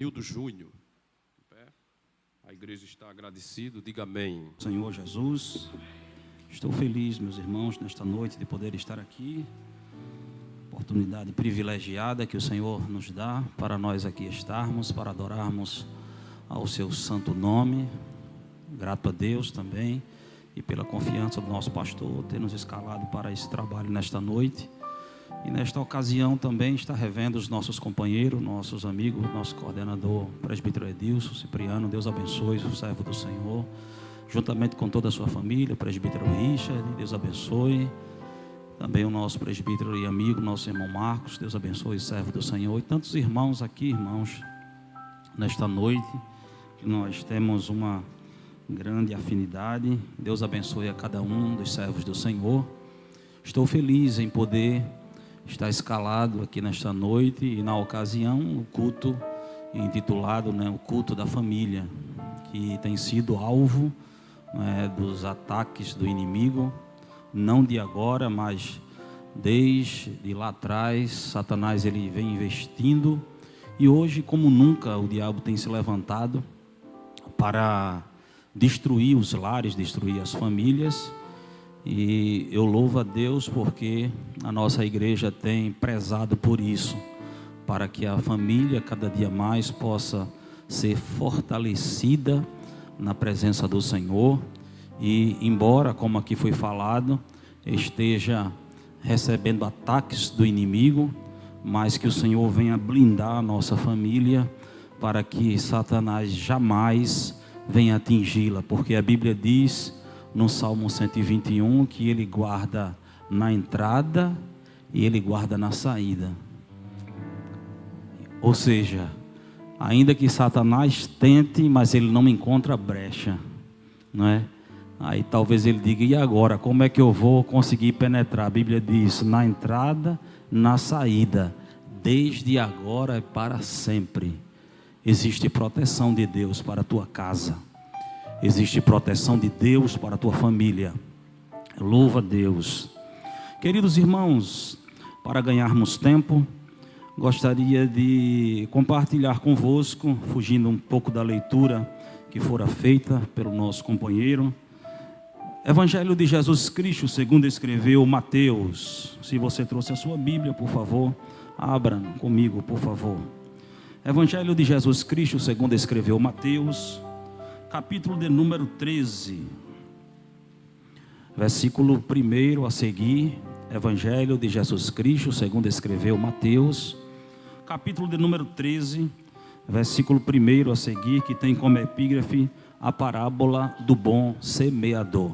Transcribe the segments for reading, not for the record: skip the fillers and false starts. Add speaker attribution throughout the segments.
Speaker 1: Hildo Júnior. A igreja está agradecida, diga amém.
Speaker 2: Senhor Jesus, estou feliz, meus irmãos, nesta noite de poder estar aqui. Oportunidade privilegiada que o Senhor nos dá para nós aqui estarmos, para adorarmos ao seu santo nome. Grato a Deus também e pela confiança do nosso pastor ter nos escalado para esse trabalho nesta noite. E nesta ocasião também está revendo os nossos companheiros, nossos amigos, nosso coordenador, presbítero Edilson Cipriano. Deus abençoe o servo do Senhor, juntamente com toda a sua família, presbítero Richard, Deus abençoe. Também o nosso presbítero e amigo, nosso irmão Marcos, Deus abençoe o servo do Senhor. E tantos irmãos aqui, irmãos, nesta noite, que nós temos uma grande afinidade. Deus abençoe a cada um dos servos do Senhor. Estou feliz em poder está escalado aqui nesta noite e na ocasião o culto intitulado, o culto da família, que tem sido alvo dos ataques do inimigo, não de agora, mas desde lá atrás. Satanás ele vem investindo e hoje, como nunca, o diabo tem se levantado para destruir os lares, destruir as famílias. E eu louvo a Deus porque a nossa igreja tem prezado por isso, para que a família cada dia mais possa ser fortalecida na presença do Senhor. E embora, como aqui foi falado, esteja recebendo ataques do inimigo, mas que o Senhor venha blindar a nossa família para que Satanás jamais venha atingi-la, porque a Bíblia diz no Salmo 121, que ele guarda na entrada e ele guarda na saída. Ou seja, ainda que Satanás tente, mas ele não encontra brecha, não é? Aí talvez ele diga, e agora, como é que eu vou conseguir penetrar? A Bíblia diz, na entrada, na saída, desde agora e para sempre. Existe proteção de Deus para a tua casa. Existe proteção de Deus para a tua família. Louva a Deus. Queridos irmãos, para ganharmos tempo, gostaria de compartilhar convosco, fugindo um pouco da leitura que fora feita pelo nosso companheiro, Evangelho de Jesus Cristo, segundo escreveu Mateus. Se você trouxe a sua Bíblia, por favor, abra comigo, por favor. Evangelho de Jesus Cristo, segundo escreveu Mateus, capítulo de número 13, versículo 1 a seguir. Evangelho de Jesus Cristo, segundo escreveu Mateus, capítulo de número 13, versículo 1 a seguir, que tem como epígrafe a parábola do bom semeador.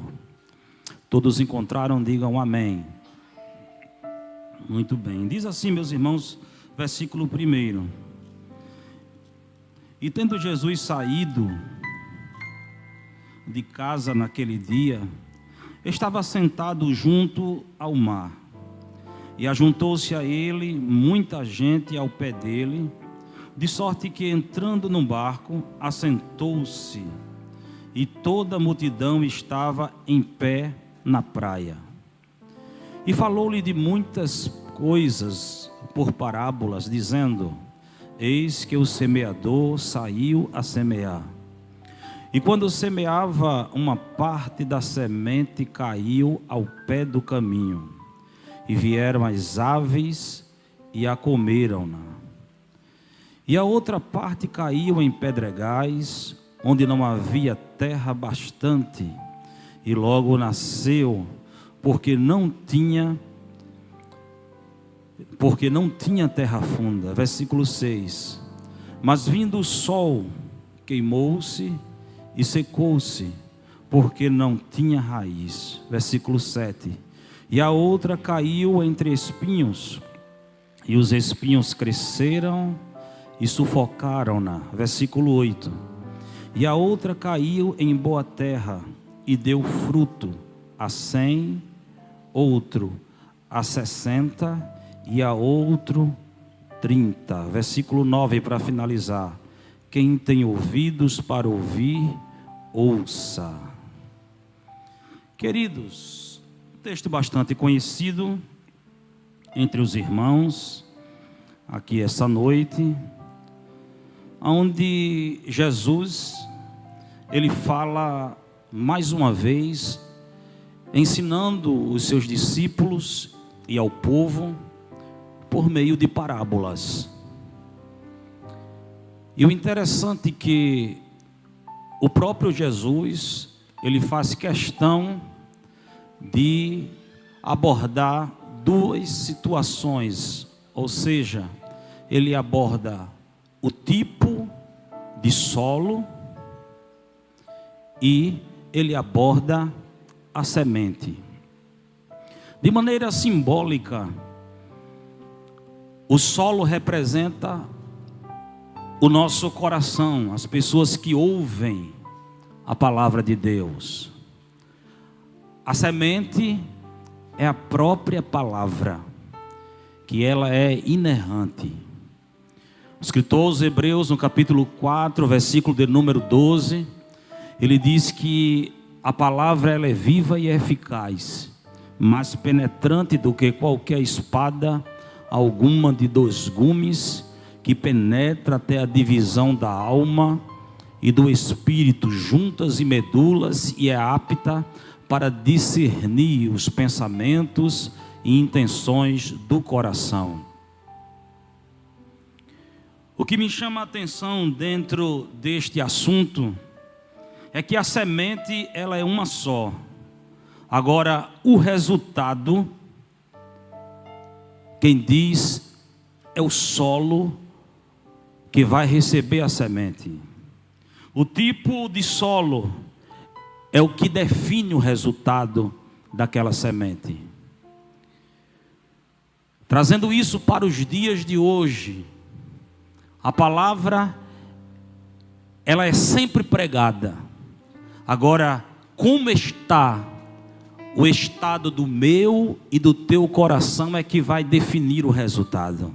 Speaker 2: Todos encontraram? Digam amém. Muito bem, diz assim, meus irmãos, versículo 1: E tendo Jesus saído de casa naquele dia, estava sentado junto ao mar, e ajuntou-se a ele muita gente ao pé dele, de sorte que, entrando no barco, assentou-se, e toda a multidão estava em pé na praia. E falou-lhe de muitas coisas por parábolas, dizendo: Eis que o semeador saiu a semear. E quando semeava, uma parte da semente caiu ao pé do caminho, e vieram as aves e a comeram-na. E a outra parte caiu em pedregais, onde não havia terra bastante, e logo nasceu, porque não tinha terra funda. Versículo 6. Mas vindo o sol, queimou-se e secou-se, porque não tinha raiz. Versículo 7. E a outra caiu entre espinhos, e os espinhos cresceram e sufocaram-na. Versículo 8. E a outra caiu em boa terra, e deu fruto, a 100, outro a 60, e a outro 30. Versículo 9, para finalizar. Quem tem ouvidos para ouvir, ouça. Queridos, um texto bastante conhecido entre os irmãos aqui essa noite, onde Jesus, ele fala mais uma vez, ensinando os seus discípulos e ao povo por meio de parábolas. E o interessante é que o próprio Jesus, ele faz questão de abordar duas situações, ou seja, ele aborda o tipo de solo e ele aborda a semente. De maneira simbólica, o solo representa o nosso coração, as pessoas que ouvem a palavra de Deus. A semente é a própria palavra, que ela é inerrante. O escritor aos Hebreus, no capítulo 4, versículo de número 12, ele diz que a palavra ela é viva e eficaz, mais penetrante do que qualquer espada alguma de 2 gumes, que penetra até a divisão da alma e do espírito, juntas e medulas, e é apta para discernir os pensamentos e intenções do coração. O que me chama a atenção dentro deste assunto é que a semente ela é uma só. Agora, o resultado, quem diz é o solo que vai receber a semente. O tipo de solo é o que define o resultado daquela semente. Trazendo isso para os dias de hoje, a palavra ela é sempre pregada. Agora, como está o estado do meu e do teu coração é que vai definir o resultado.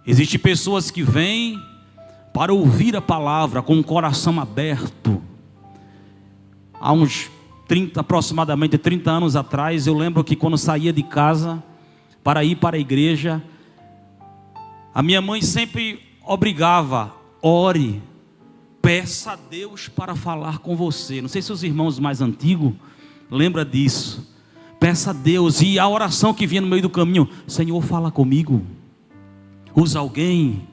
Speaker 2: Existem pessoas que vêm para ouvir a palavra com o coração aberto. Há uns aproximadamente 30 anos atrás, eu lembro que quando saía de casa para ir para a igreja, a minha mãe sempre obrigava: ore, peça a Deus para falar com você. Não sei se os irmãos mais antigos lembram disso. Peça a Deus, e a oração que vinha no meio do caminho: Senhor, fala comigo. Usa alguém,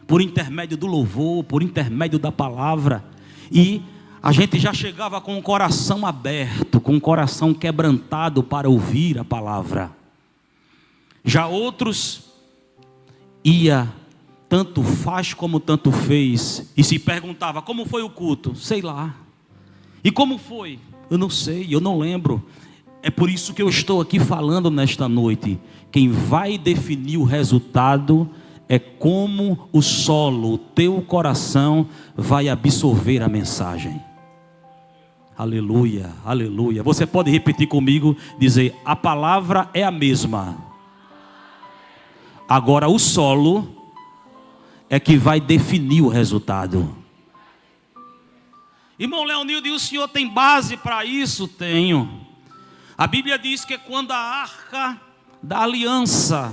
Speaker 2: por intermédio do louvor, por intermédio da palavra. E a gente já chegava com o coração aberto, com o coração quebrantado para ouvir a palavra. Já outros ia tanto faz como tanto fez, e se perguntava: como foi o culto? Sei lá. E como foi? Eu não sei, eu não lembro. É por isso que eu estou aqui falando nesta noite. Quem vai definir o resultado é como o solo, o teu coração vai absorver a mensagem. Aleluia, aleluia. Você pode repetir comigo, dizer: a palavra é a mesma. Agora o solo é que vai definir o resultado. Irmão Leonildo, e o senhor tem base para isso? Tenho. A Bíblia diz que quando a arca da aliança,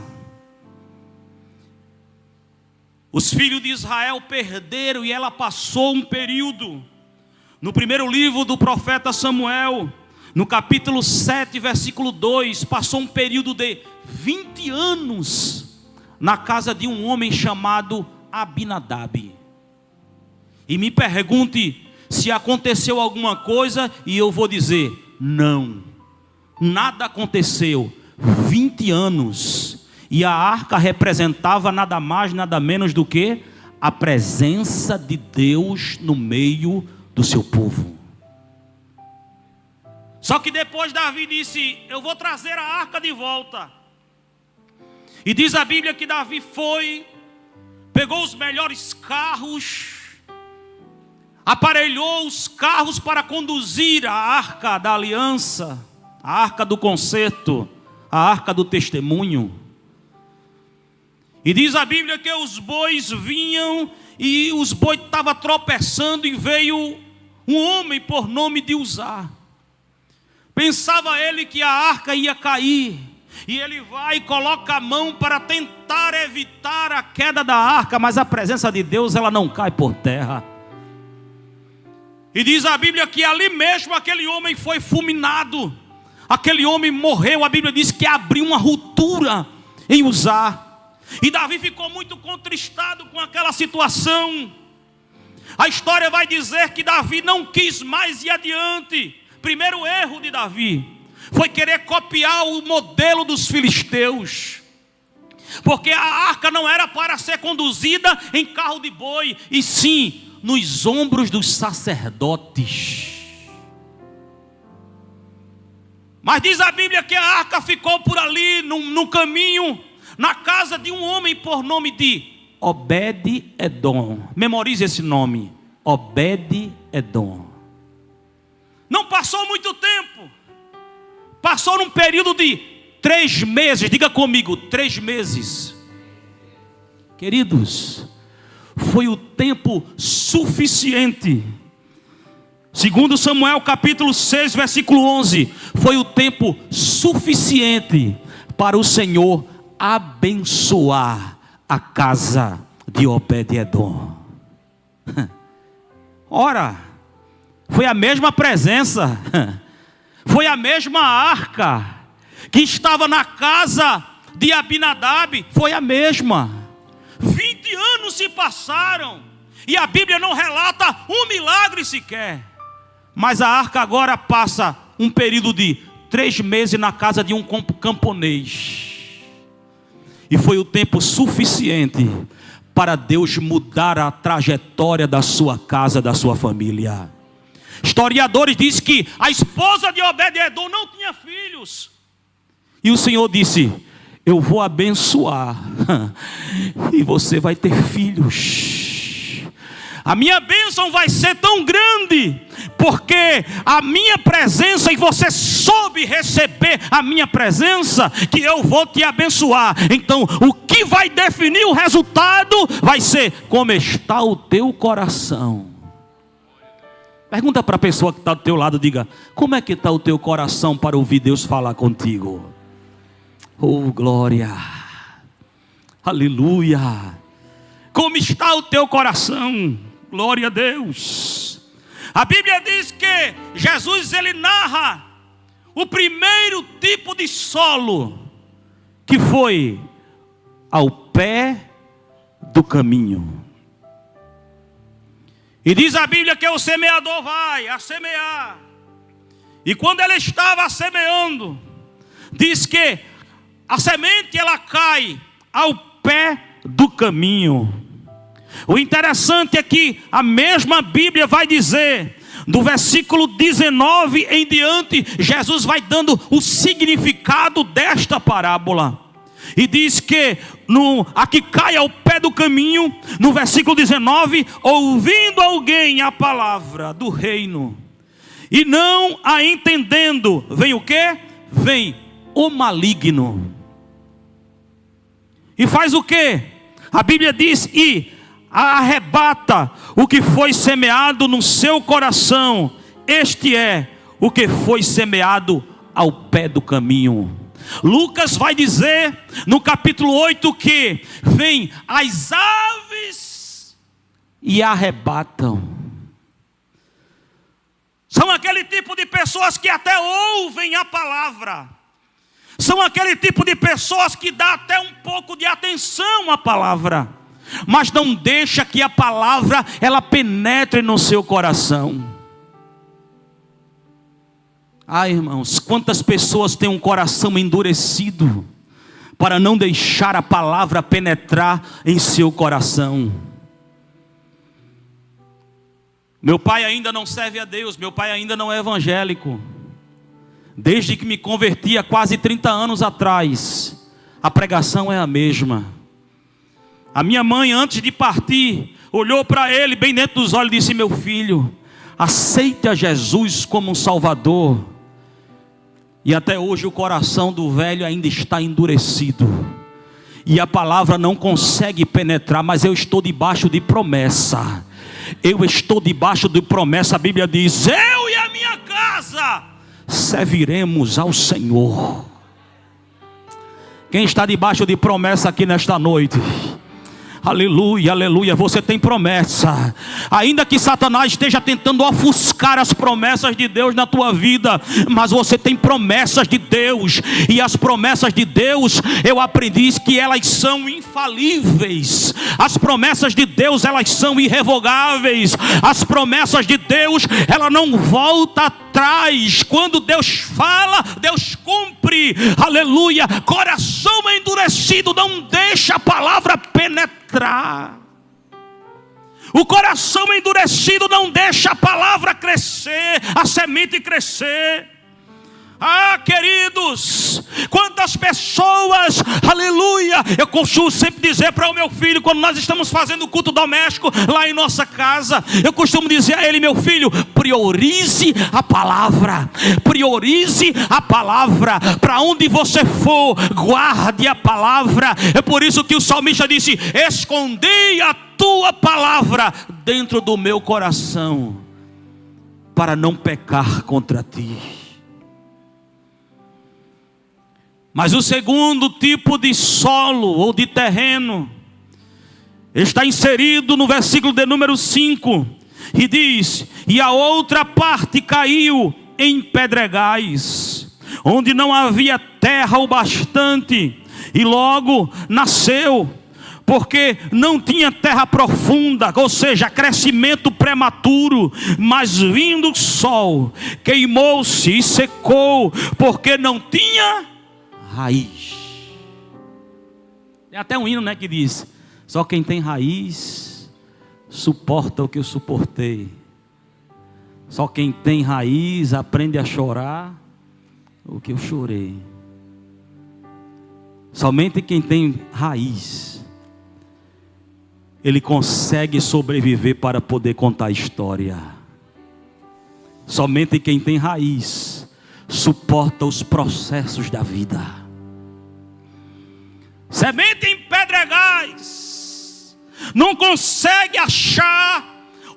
Speaker 2: os filhos de Israel perderam e ela passou um período, no primeiro livro do profeta Samuel, no capítulo 7, versículo 2, passou um período de 20 anos na casa de um homem chamado Abinadab. E me pergunte se aconteceu alguma coisa, e eu vou dizer: não, nada aconteceu. 20 anos, e a arca representava nada mais, nada menos do que a presença de Deus no meio do seu povo. Só que depois Davi disse: eu vou trazer a arca de volta. E diz a Bíblia que Davi foi, pegou os melhores carros, aparelhou os carros para conduzir a arca da aliança, a arca do concerto, a arca do testemunho. E diz a Bíblia que os bois vinham, e os bois estavam tropeçando, e veio um homem por nome de Uzá. Pensava ele que a arca ia cair, E ele vai e coloca a mão para tentar evitar a queda da arca, mas a presença de Deus, ela não cai por terra. E diz a Bíblia que ali mesmo aquele homem foi fulminado. Aquele homem morreu. A Bíblia diz que abriu uma ruptura em Uzá. E Davi ficou muito contristado com aquela situação. A história vai dizer que Davi não quis mais ir adiante. Primeiro erro de Davi foi querer copiar o modelo dos filisteus. Porque a arca não era para ser conduzida em carro de boi, e sim nos ombros dos sacerdotes. Mas diz a Bíblia que a arca ficou por ali, no caminho, na casa de um homem por nome de Obed-Edom. Memorize esse nome, Obed-Edom. Não passou muito tempo. Passou num período de 3 meses. Diga comigo, 3 meses. Queridos, foi o tempo suficiente. Segundo Samuel capítulo 6 versículo 11, foi o tempo suficiente para o Senhor abençoar a casa de Obed-Edom. Ora, foi a mesma presença, foi a mesma arca que estava na casa de Abinadab, foi a mesma. 20 anos se passaram e a Bíblia não relata um milagre sequer. Mas a arca agora passa um período de 3 meses na casa de um camponês. E foi o tempo suficiente para Deus mudar a trajetória da sua casa, da sua família. Historiadores dizem que a esposa de Obed-Edom não tinha filhos. E o Senhor disse: eu vou abençoar e você vai ter filhos. A minha bênção vai ser tão grande, porque a minha presença, e você soube receber a minha presença, que eu vou te abençoar. Então o que vai definir o resultado vai ser como está o teu coração. Pergunta para a pessoa que está do teu lado, diga: como é que está o teu coração para ouvir Deus falar contigo? Oh, glória, aleluia. Como está o teu coração? Glória a Deus. A Bíblia diz que Jesus, ele narra o primeiro tipo de solo, que foi ao pé do caminho. E diz a Bíblia que o semeador vai a semear. E quando ele estava semeando, diz que a semente ela cai ao pé do caminho. O interessante é que a mesma Bíblia vai dizer, do versículo 19 em diante, Jesus vai dando o significado desta parábola. E diz que a que cai ao pé do caminho, no versículo 19, ouvindo alguém a palavra do reino, e não a entendendo, vem o quê? Vem o maligno. E faz o quê? A Bíblia diz: e arrebata o que foi semeado no seu coração. Este é o que foi semeado ao pé do caminho. Lucas vai dizer no capítulo 8 que vem as aves e arrebatam. São aquele tipo de pessoas que até ouvem a palavra. São aquele tipo de pessoas que dá até um pouco de atenção à palavra, mas não deixa que a palavra ela penetre no seu coração. Irmãos, quantas pessoas têm um coração endurecido para não deixar a palavra penetrar em seu coração. Meu pai ainda não serve a Deus, meu pai ainda não é evangélico. Desde que me converti há quase 30 anos atrás, a pregação é a mesma. A minha mãe, antes de partir, olhou para ele bem dentro dos olhos e disse: meu filho, aceite a Jesus como um Salvador. E até hoje o coração do velho ainda está endurecido, e a palavra não consegue penetrar. Mas eu estou debaixo de promessa. Eu estou debaixo de promessa. A Bíblia diz: eu e a minha casa serviremos ao Senhor. Quem está debaixo de promessa aqui nesta noite? Aleluia, aleluia, você tem promessa. Ainda que Satanás esteja tentando ofuscar as promessas de Deus na tua vida, mas você tem promessas de Deus. E as promessas de Deus, eu aprendi que elas são infalíveis. As promessas de Deus, elas são irrevogáveis. As promessas de Deus, ela não volta atrás. Quando Deus fala, Deus cumpre. Aleluia. Coração endurecido não deixa a palavra penetrar. O coração endurecido não deixa a palavra crescer, a semente crescer. Ah, queridos, quantas pessoas, aleluia, eu costumo sempre dizer para o meu filho, quando nós estamos fazendo culto doméstico lá em nossa casa, eu costumo dizer a ele: meu filho, priorize a palavra, priorize a palavra, para onde você for, guarde a palavra. É por isso que o salmista disse: escondi a tua palavra dentro do meu coração, para não pecar contra ti. Mas o segundo tipo de solo ou de terreno está inserido no versículo de número 5. E diz: e a outra parte caiu em pedregais, onde não havia terra o bastante, e logo nasceu, porque não tinha terra profunda, ou seja, crescimento prematuro. Mas vindo o sol, queimou-se e secou, porque não tinha raiz. Tem até um hino, né, que diz: só quem tem raiz suporta o que eu suportei. Só quem tem raiz aprende a chorar o que eu chorei. Somente quem tem raiz, ele consegue sobreviver para poder contar a história. Somente quem tem raiz suporta os processos da vida. Semente em pedregais não consegue achar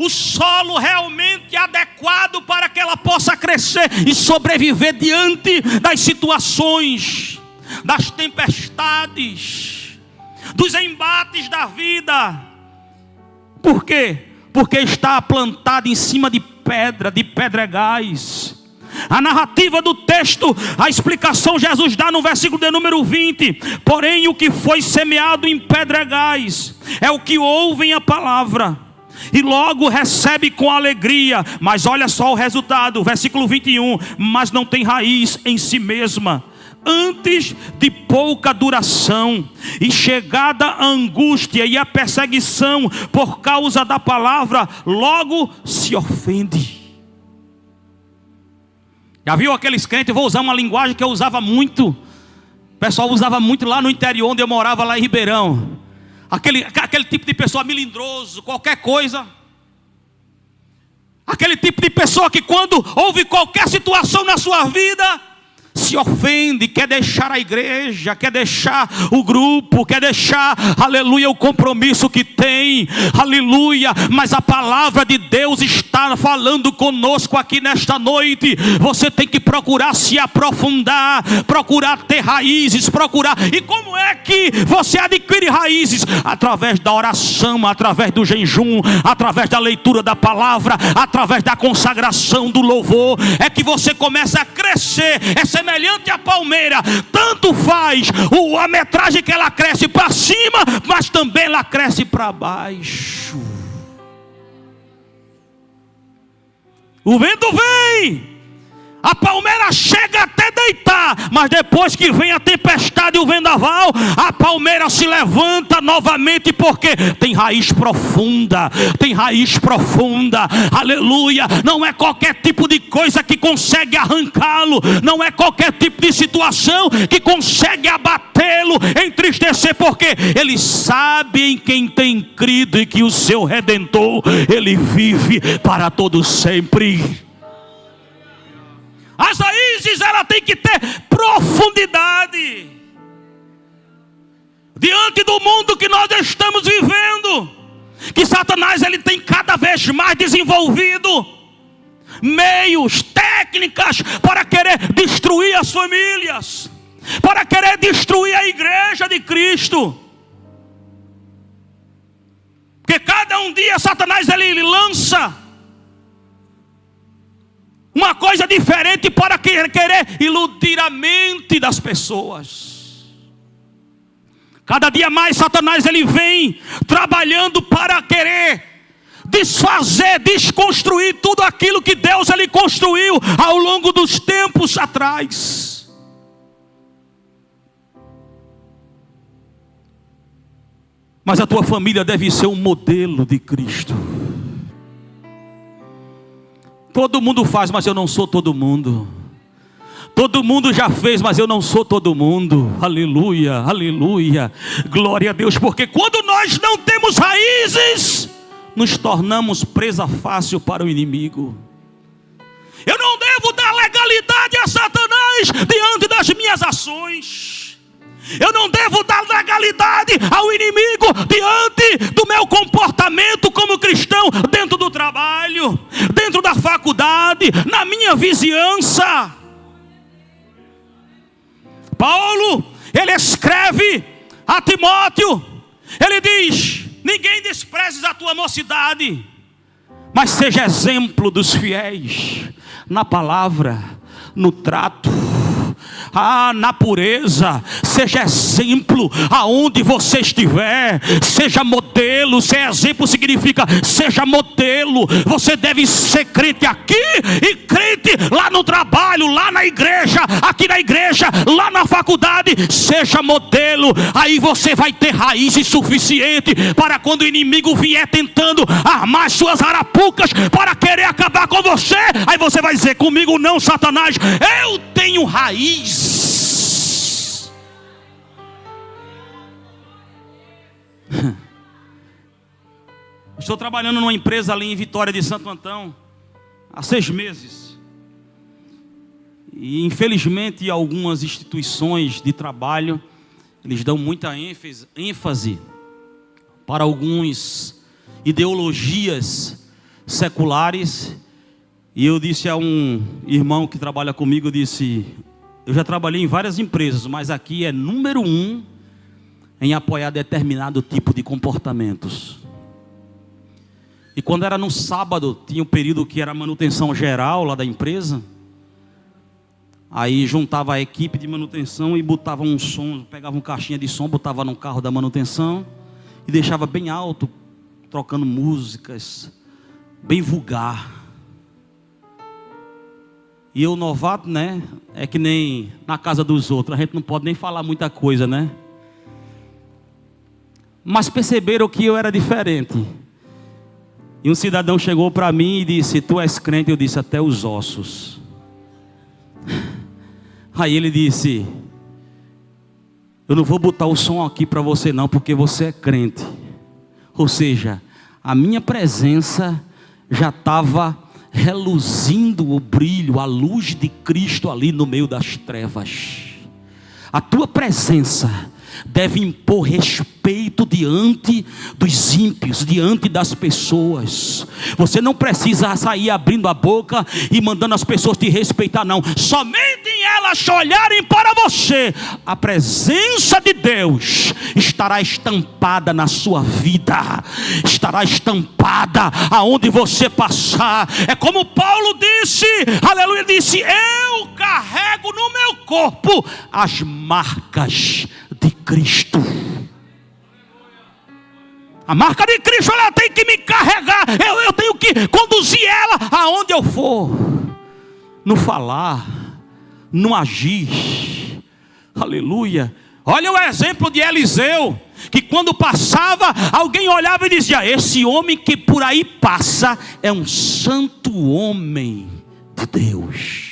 Speaker 2: o solo realmente adequado para que ela possa crescer e sobreviver diante das situações, das tempestades, dos embates da vida. Por quê? Porque está plantada em cima de pedra, de pedregais. A narrativa do texto, a explicação Jesus dá no versículo de número 20. Porém, o que foi semeado em pedregais é o que ouvem a palavra e logo recebe com alegria. Mas olha só o resultado, versículo 21. Mas não tem raiz em si mesma, antes de pouca duração, e chegada a angústia e a perseguição por causa da palavra, logo se ofende. Já viu aqueles crentes? Eu vou usar uma linguagem que eu usava muito. O pessoal usava muito lá no interior, onde eu morava, lá em Ribeirão. Aquele tipo de pessoa melindroso, qualquer coisa. Aquele tipo de pessoa que quando houve qualquer situação na sua vida, se ofende, quer deixar a igreja, quer deixar o grupo, quer deixar, aleluia, o compromisso que tem, aleluia. Mas a palavra de Deus está falando conosco aqui nesta noite. Você tem que procurar se aprofundar, procurar ter raízes, procurar. E como é que você adquire raízes? Através da oração, através do jejum, através da leitura da palavra, através da consagração, do louvor. É que você começa a crescer. É semelhante à palmeira, tanto faz a metragem que ela cresce para cima, mas também ela cresce para baixo. O vento vem, a palmeira chega até deitar, mas depois que vem a tempestade e o vendaval, a palmeira se levanta novamente, porque tem raiz profunda, tem raiz profunda, aleluia. Não é qualquer tipo de coisa que consegue arrancá-lo, não é qualquer tipo de situação que consegue abatê-lo, entristecer, porque ele sabe em quem tem crido e que o seu Redentor, ele vive para todo sempre. As raízes, ela tem que ter profundidade. Diante do mundo que nós estamos vivendo, que Satanás ele tem cada vez mais desenvolvido meios, técnicas para querer destruir as famílias. para querer destruir a igreja de Cristo. Porque cada um dia Satanás ele lança uma coisa diferente para querer iludir a mente das pessoas. Cada dia mais Satanás ele vem trabalhando para querer desfazer, desconstruir tudo aquilo que Deus ele construiu ao longo dos tempos atrás. Mas a tua família deve ser um modelo de Cristo. Todo mundo faz, mas eu não sou todo mundo. Todo mundo já fez, mas eu não sou todo mundo. Aleluia, aleluia. Glória a Deus, porque quando nós não temos raízes, nos tornamos presa fácil para o inimigo. Eu não devo dar legalidade a Satanás diante das minhas ações. Eu não devo dar legalidade ao inimigo diante do meu comportamento como cristão, dentro do trabalho, dentro da faculdade, na minha vizinhança. Paulo, ele escreve a Timóteo, ele diz: ninguém despreze a tua mocidade, mas seja exemplo dos fiéis, na palavra, no trato, na pureza. Seja exemplo aonde você estiver. Seja modelo. Ser exemplo significa seja modelo. Você deve ser crente aqui e crente lá no trabalho, lá na igreja, aqui na igreja, lá na faculdade. Seja modelo. Aí você vai ter raízes suficientes para quando o inimigo vier tentando armar suas arapucas para querer acabar com você, aí você vai dizer: comigo não, Satanás, eu tenho raiz. Estou trabalhando numa empresa ali em Vitória de Santo Antão há 6 meses. E infelizmente algumas instituições de trabalho, eles dão muita ênfase para algumas ideologias seculares. E eu disse a um irmão que trabalha comigo, eu disse: eu já trabalhei em várias empresas, mas aqui é número 1 em apoiar determinado tipo de comportamentos. E quando era no sábado, tinha um período que era manutenção geral lá da empresa. Aí juntava a equipe de manutenção e botava um som, pegava uma caixinha de som, botava no carro da manutenção e deixava bem alto, trocando músicas, bem vulgar. E eu, novato, né? É que nem na casa dos outros, a gente não pode nem falar muita coisa, né? Mas perceberam que eu era diferente. E um cidadão chegou para mim e disse: tu és crente? Eu disse: até os ossos. Aí ele disse: eu não vou botar o som aqui para você não, porque você é crente. Ou seja, a minha presença já estava reluzindo o brilho, a luz de Cristo ali no meio das trevas. A tua presença deve impor respeito diante dos ímpios, diante das pessoas. Você não precisa sair abrindo a boca e mandando as pessoas te respeitar, não. Somente em elas olharem para você, a presença de Deus estará estampada na sua vida, estará estampada aonde você passar. É como Paulo disse, aleluia, disse: eu carrego no meu corpo as marcas de Cristo. A marca de Cristo, ela tem que me carregar. Eu tenho que conduzir ela aonde eu for. No falar, no agir. Aleluia. Olha o exemplo de Eliseu, que quando passava, alguém olhava e dizia: esse homem que por aí passa é um santo homem de Deus.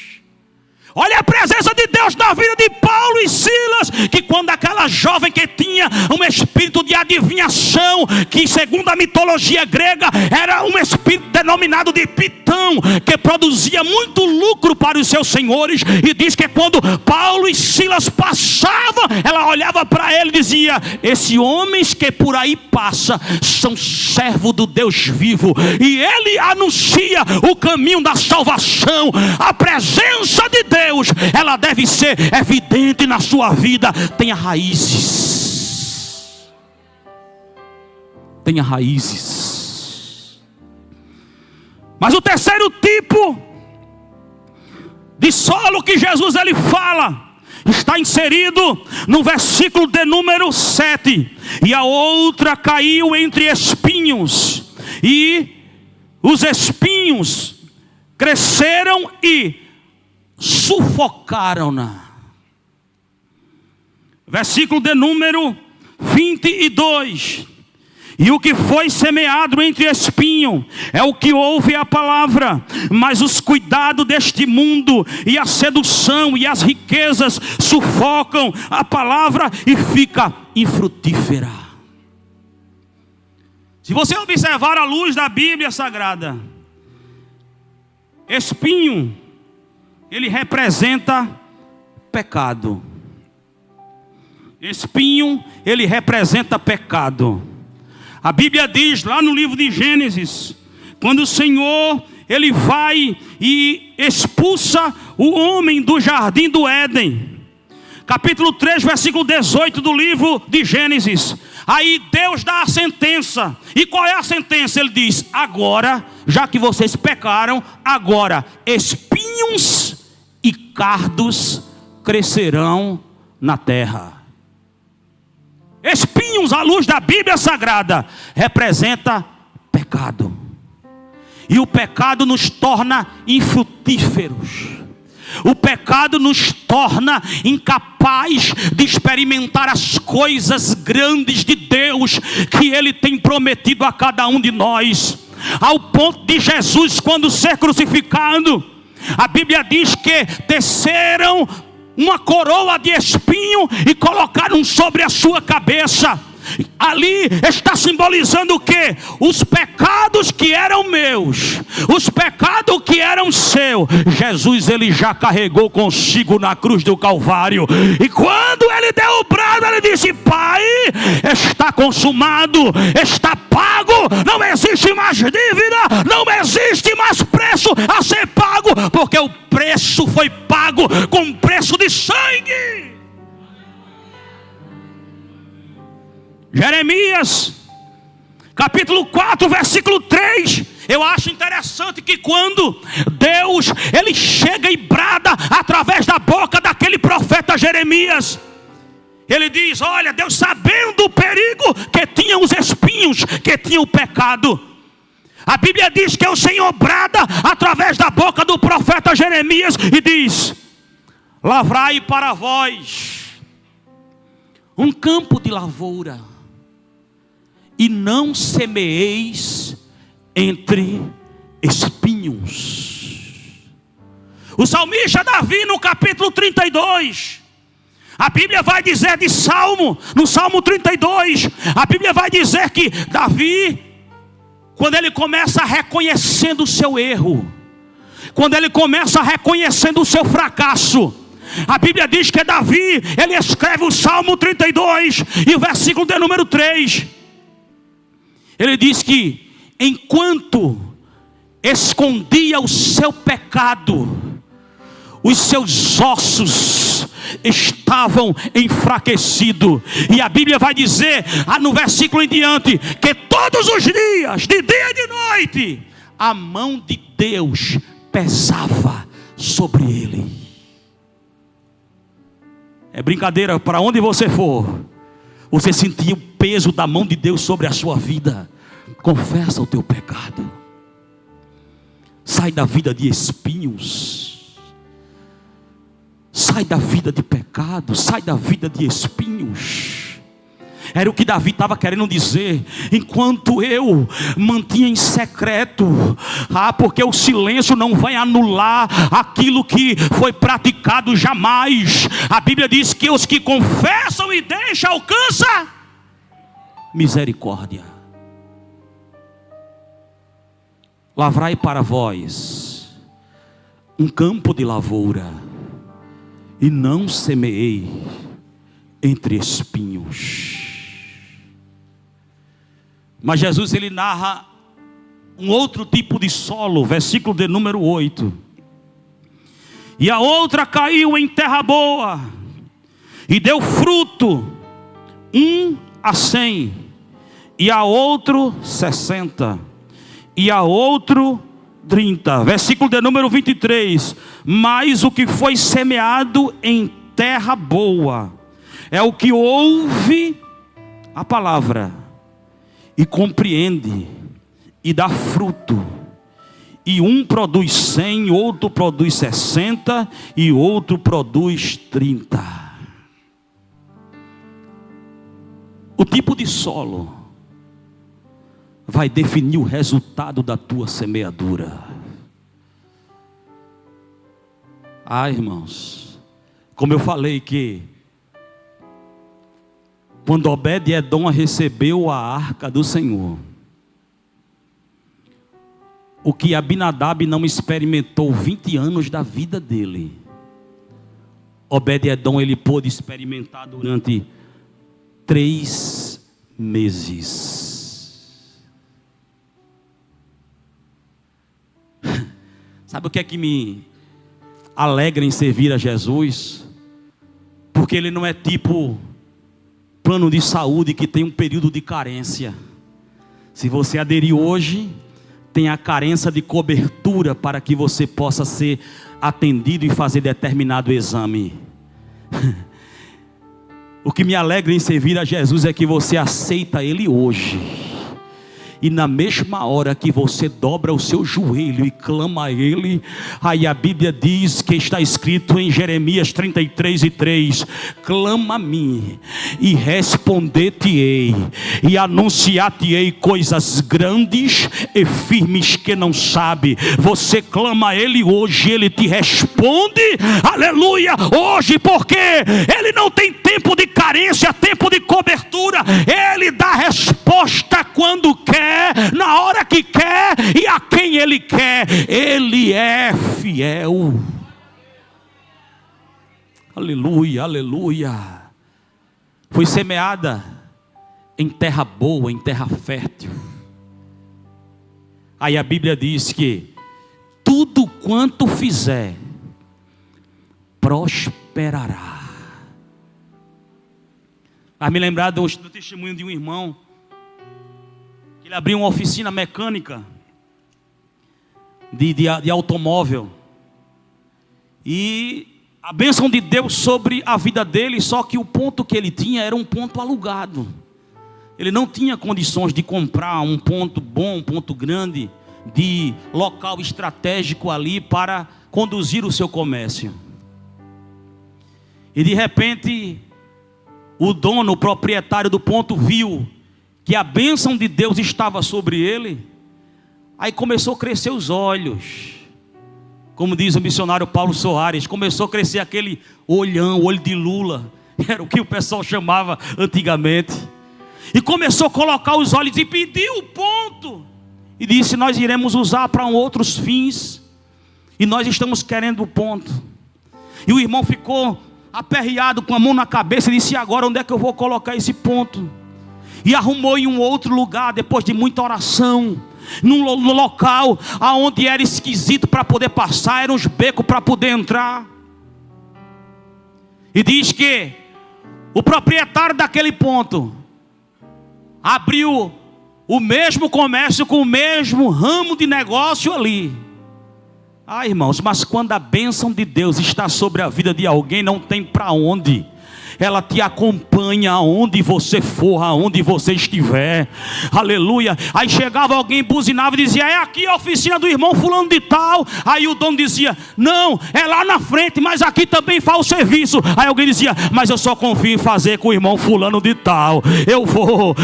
Speaker 2: Olha a presença de Deus na vida de Paulo e Silas, que quando aquela jovem que tinha um espírito de adivinhação, que segundo a mitologia grega era um espírito denominado de Pitão, que produzia muito lucro para os seus senhores, e diz que quando Paulo e Silas passavam, ela olhava para ele e dizia: esses homens que por aí passam são servos do Deus vivo, e ele anuncia o caminho da salvação. A presença de Deus Deus, ela deve ser evidente na sua vida. Tenha raízes. Tenha raízes. Mas o terceiro tipo de solo que Jesus ele fala está inserido no versículo de número 7. E a outra caiu entre espinhos, e os espinhos cresceram e sufocaram-na. Versículo de número 22. E o que foi semeado entre espinho é o que ouve a palavra, mas os cuidados deste mundo e a sedução e as riquezas sufocam a palavra e fica infrutífera. Se você observar a luz da Bíblia Sagrada, espinho, ele representa pecado. Espinho, ele representa pecado. A Bíblia diz lá no livro de Gênesis, quando o Senhor ele vai e expulsa o homem do jardim do Éden, capítulo 3, versículo 18 do livro de Gênesis. Aí Deus dá a sentença. E qual é a sentença? Ele diz: agora, já que vocês pecaram, agora espinhos e cardos crescerão na terra. Espinhos, à luz da Bíblia Sagrada, representa pecado. E o pecado nos torna infrutíferos. O pecado nos torna incapazes de experimentar as coisas grandes de Deus que Ele tem prometido a cada um de nós. Ao ponto de Jesus, quando ser crucificado, a Bíblia diz que teceram uma coroa de espinho e colocaram sobre a sua cabeça. Ali está simbolizando o quê? Os pecados que eram meus, os pecados que eram seus, Jesus ele já carregou consigo na cruz do Calvário. E quando ele deu o brado, ele disse: Pai, está consumado, está pago, não existe mais dívida, não existe mais preço a ser pago, porque o preço foi pago com preço de sangue. Jeremias, capítulo 4, versículo 3. Eu acho interessante que quando Deus, ele chega e brada através da boca daquele profeta Jeremias, ele diz: olha, Deus sabendo do perigo que tinha os espinhos, que tinha o pecado. A Bíblia diz que o Senhor brada através da boca do profeta Jeremias e diz: lavrai para vós um campo de lavoura, e não semeeis entre espinhos. O salmista Davi, no capítulo 32, a Bíblia vai dizer de Salmo, no Salmo 32, a Bíblia vai dizer que Davi, quando ele começa reconhecendo o seu erro, quando ele começa reconhecendo o seu fracasso, a Bíblia diz que Davi, ele escreve o Salmo 32 e o versículo de número 3. Ele diz que enquanto escondia o seu pecado, os seus ossos estavam enfraquecidos. E a Bíblia vai dizer, no versículo em diante, que todos os dias, de dia e de noite, a mão de Deus pesava sobre ele. É brincadeira, para onde você for, você sentia o peso da mão de Deus sobre a sua vida. Confessa o teu pecado. Sai da vida de espinhos. Sai da vida de pecado. Sai da vida de espinhos. Era o que Davi estava querendo dizer. Enquanto eu mantinha em secreto, porque o silêncio não vai anular aquilo que foi praticado jamais. A Bíblia diz que os que confessam e deixam alcançam misericórdia. Lavrai para vós um campo de lavoura, e não semeei entre espinhos. Mas Jesus ele narra um outro tipo de solo, versículo de número 8. E a outra caiu em terra boa, e deu fruto, 1 a 100, e a outro 60, e a outro 30. Versículo de número 23. Mas o que foi semeado em terra boa é o que ouve a palavra e compreende e dá fruto. E um produz 100, outro produz 60 e outro produz 30. O tipo de solo vai definir o resultado da tua semeadura. Irmãos, como eu falei que quando Obed-Edom recebeu a arca do Senhor, o que Abinadab não experimentou 20 anos da vida dele, Obed-Edom ele pôde experimentar durante 3 meses. Sabe o que é que me alegra em servir a Jesus? Porque ele não é tipo plano de saúde que tem um período de carência. Se você aderir hoje, tem a carência de cobertura para que você possa ser atendido e fazer determinado exame. O que me alegra em servir a Jesus é que você aceita Ele hoje, e na mesma hora que você dobra o seu joelho e clama a Ele, aí a Bíblia diz que está escrito em Jeremias 33:3: clama a mim e responder-te-ei, e anunciar-te-ei coisas grandes e firmes que não sabe. Você clama a Ele hoje, Ele te responde, aleluia, hoje, porque Ele não tem tempo de carência, tempo de cobertura. Ele dá resposta quando quer, na hora que quer e a quem Ele quer. Ele é fiel. Aleluia, aleluia. Foi semeada em terra boa, em terra fértil. Aí a Bíblia diz que tudo quanto fizer prosperará. Vai me lembrar do testemunho de um irmão. Ele abriu uma oficina mecânica de automóvel. E a bênção de Deus sobre a vida dele, só que o ponto que ele tinha era um ponto alugado. Ele não tinha condições de comprar um ponto bom, um ponto grande, de local estratégico ali para conduzir o seu comércio. E de repente, o dono, o proprietário do ponto viu que a bênção de Deus estava sobre ele. Aí começou a crescer os olhos, como diz o missionário Paulo Soares, começou a crescer aquele olhão, olho de Lula, era o que o pessoal chamava antigamente. E começou a colocar os olhos e pediu o ponto, e disse: nós iremos usar para outros fins, e nós estamos querendo o ponto. E o irmão ficou aperreado, com a mão na cabeça, e disse: e agora onde é que eu vou colocar esse ponto? E arrumou em um outro lugar, depois de muita oração, num local onde era esquisito para poder passar, eram uns becos para poder entrar. E diz que o proprietário daquele ponto abriu o mesmo comércio com o mesmo ramo de negócio ali. Irmãos, mas quando a bênção de Deus está sobre a vida de alguém, não tem para onde. Ela te acompanha aonde você for, aonde você estiver, aleluia. Aí chegava alguém, buzinava e dizia: é aqui a oficina do irmão fulano de tal. Aí o dono dizia: não, é lá na frente, mas aqui também faz o serviço. Aí alguém dizia: mas eu só confio em fazer com o irmão fulano de tal. Eu vou.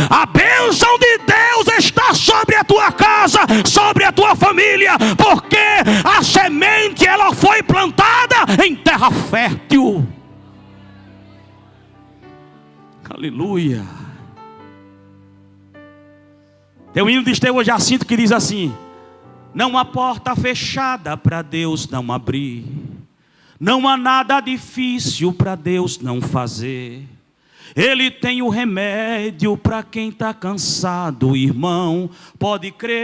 Speaker 2: A bênção de Deus está sobre a tua casa, sobre a tua família, porque a semente ela foi plantada em terra fértil. Aleluia. Tem um hino de Estevão Jacinto que diz assim: não há porta fechada para Deus não abrir, não há nada difícil para Deus não fazer. Ele tem o remédio para quem está cansado, irmão, pode crer.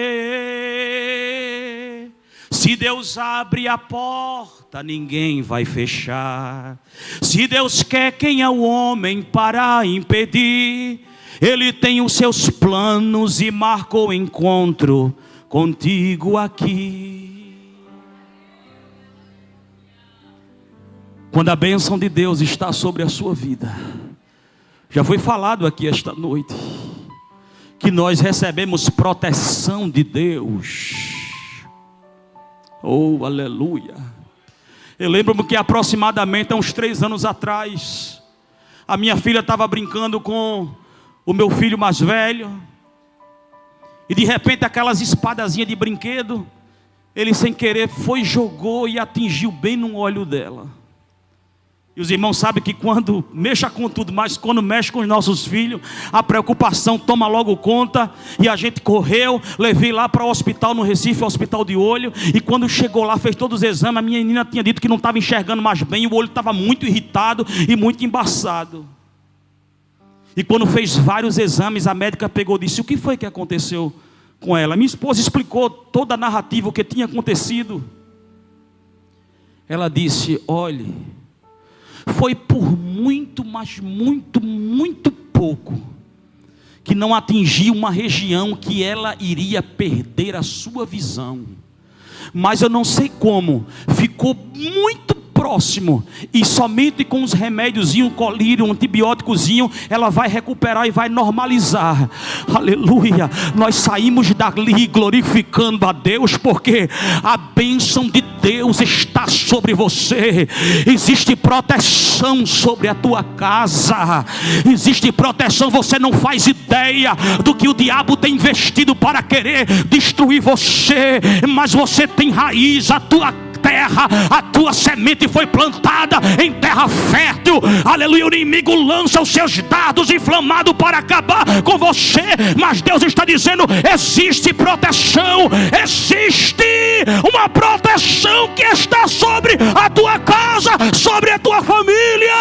Speaker 2: Se Deus abre a porta, ninguém vai fechar. Se Deus quer, quem é o homem para impedir? Ele tem os seus planos e marcou o encontro contigo aqui. Quando a bênção de Deus está sobre a sua vida, já foi falado aqui esta noite, que nós recebemos proteção de Deus. Oh, aleluia. Eu lembro-me que aproximadamente há uns 3 anos atrás, a minha filha estava brincando com o meu filho mais velho, e de repente aquelas espadazinhas de brinquedo, ele sem querer foi, jogou e atingiu bem no olho dela. E os irmãos sabem que quando mexa com tudo, mas quando mexe com os nossos filhos, a preocupação toma logo conta. E a gente correu, levei lá para o hospital no Recife, hospital de olho. E quando chegou lá, fez todos os exames, a minha menina tinha dito que não estava enxergando mais bem. O olho estava muito irritado e muito embaçado. E quando fez vários exames, a médica pegou e disse: o que foi que aconteceu com ela? Minha esposa explicou toda a narrativa, o que tinha acontecido. Ela disse: olhe, foi por muito, mas muito pouco que não atingiu uma região que ela iria perder a sua visão. Mas eu não sei como, ficou muito próximo, e somente com os remédiozinho, colírio, um antibióticozinho, ela vai recuperar e vai normalizar. Aleluia. Nós saímos dali glorificando a Deus, porque a bênção de Deus está sobre você. Existe proteção sobre a tua casa, existe proteção. Você não faz ideia do que o diabo tem investido para querer destruir você, mas você tem raiz, a tua terra, a tua semente foi plantada em terra fértil. Aleluia. O inimigo lança os seus dardos inflamados para acabar com você, mas Deus está dizendo: existe proteção, existe uma proteção que está sobre a tua casa, sobre a tua família.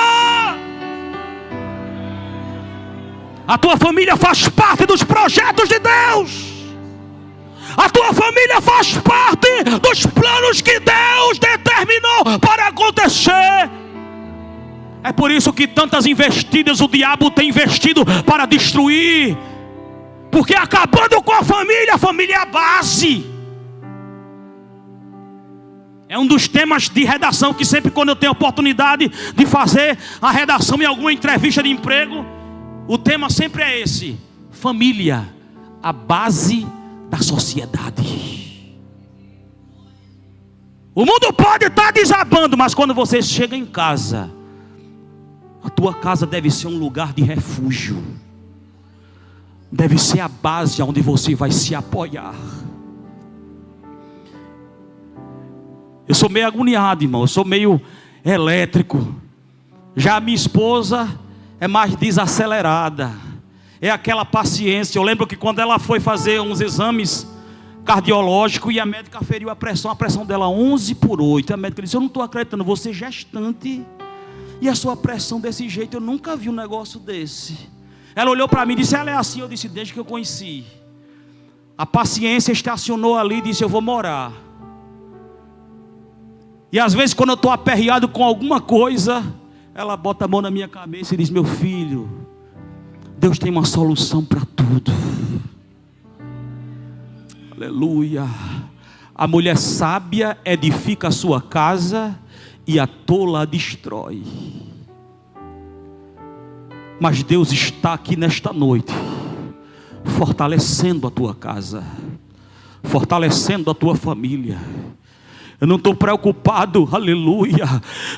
Speaker 2: A tua família faz parte dos projetos de Deus. A tua família faz parte dos planos que Deus determinou para acontecer. É por isso que tantas investidas o diabo tem investido para destruir. Porque acabando com a família é a base. É um dos temas de redação que sempre quando eu tenho oportunidade de fazer a redação em alguma entrevista de emprego, o tema sempre é esse: família, a base da sociedade. O mundo pode estar desabando, mas quando você chega em casa, a tua casa deve ser um lugar de refúgio, deve ser a base onde você vai se apoiar. Eu sou meio agoniado, irmão, eu sou meio elétrico. Já a minha esposa é mais desacelerada, é aquela paciência. Eu lembro que quando ela foi fazer uns exames cardiológicos e a médica aferiu a pressão dela 11/8. A médica disse: eu não estou acreditando, você é gestante e a sua pressão desse jeito, eu nunca vi um negócio desse. Ela olhou para mim e disse: ela é assim. Eu disse: desde que eu conheci. A paciência estacionou ali e disse: eu vou morar. E às vezes quando eu estou aperreado com alguma coisa, ela bota a mão na minha cabeça e diz: meu filho, Deus tem uma solução para tudo. Aleluia. A mulher sábia edifica a sua casa e a tola a destrói. Mas Deus está aqui nesta noite, fortalecendo a tua casa, fortalecendo a tua família. Eu não estou preocupado, aleluia,